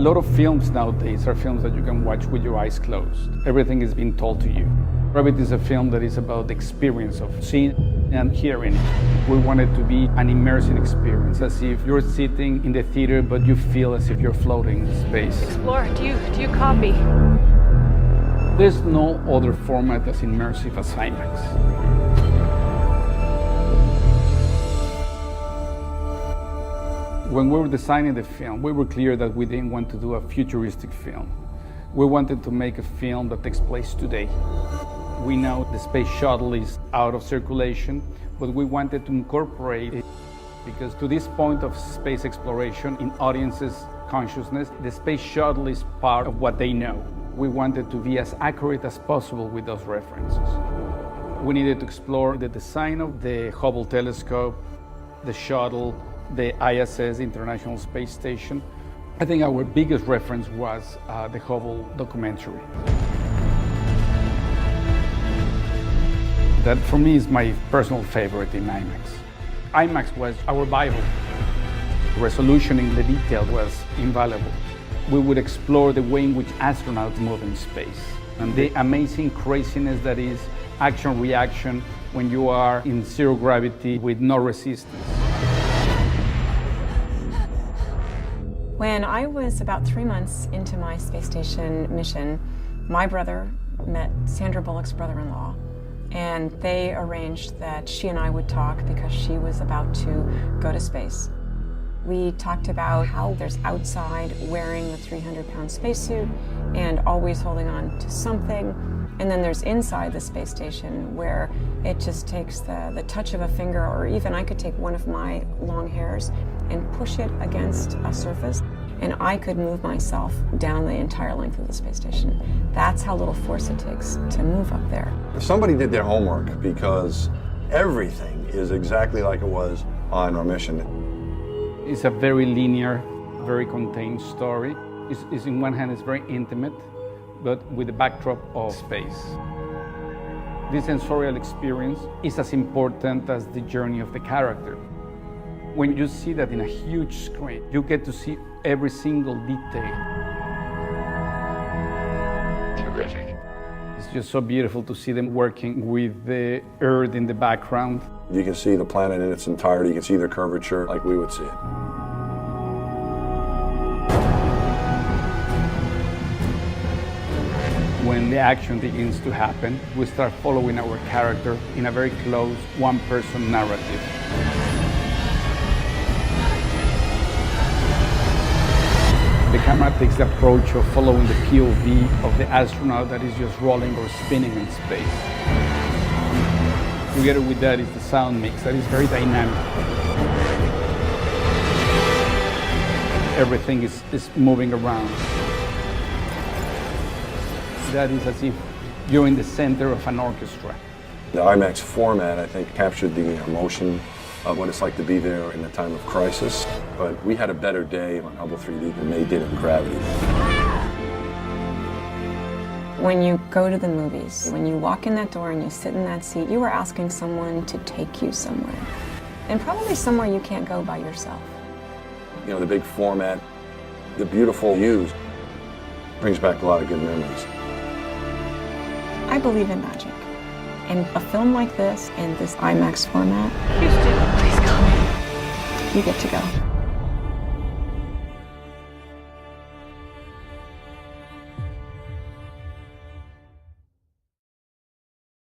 A lot of films nowadays are films that you can watch with your eyes closed. Everything is being told to you. Gravity is a film that is about the experience of seeing and hearing. We want it to be an immersive experience, as if you're sitting in the theater, but you feel as if you're floating in space. Explore, do you copy? There's no other format as immersive as IMAX. When we were designing the film, we were clear that we didn't want to do a futuristic film. We wanted to make a film that takes place today. We know the space shuttle is out of circulation, but we wanted to incorporate it because to this point of space exploration in audiences' consciousness, the space shuttle is part of what they know. We wanted to be as accurate as possible with those references. We needed to explore the design of the Hubble telescope, the shuttle, the ISS, International Space Station. I think our biggest reference was the Hubble documentary. That for me is my personal favorite in IMAX. IMAX was our Bible. The resolution in the detail was invaluable. We would explore the way in which astronauts move in space and the amazing craziness that is action-reaction when you are in zero gravity with no resistance. When I was about 3 months into my space station mission, my brother met Sandra Bullock's brother-in-law, and they arranged that she and I would talk because she was about to go to space. We talked about how there's outside wearing the 300-pound spacesuit and always holding on to something, and then there's inside the space station where it just takes the touch of a finger, or even I could take one of my long hairs and push it against a surface, and I could move myself down the entire length of the space station. That's how little force it takes to move up there. If somebody did their homework, because everything is exactly like it was on our mission. It's a very linear, very contained story. It's in one hand, it's very intimate, but with the backdrop of space. This sensorial experience is as important as the journey of the character. When you see that in a huge screen, you get to see every single detail. Terrific. It's just so beautiful to see them working with the Earth in the background. You can see the planet in its entirety. You can see the curvature like we would see it. When the action begins to happen, we start following our character in a very close, one-person narrative. The camera takes the approach of following the POV of the astronaut that is just rolling or spinning in space. Together with that is the sound mix that is very dynamic. Everything is moving around. That is as if you're in the center of an orchestra. The IMAX format, I think, captured the emotion of what it's like to be there in a time of crisis. But we had a better day on Hubble 3D than they did in Gravity. When you go to the movies, when you walk in that door and you sit in that seat, you are asking someone to take you somewhere. And probably somewhere you can't go by yourself. You know, the big format, the beautiful views, brings back a lot of good memories. I believe in magic. And a film like this, in this IMAX format, Houston, please come in. you get to go.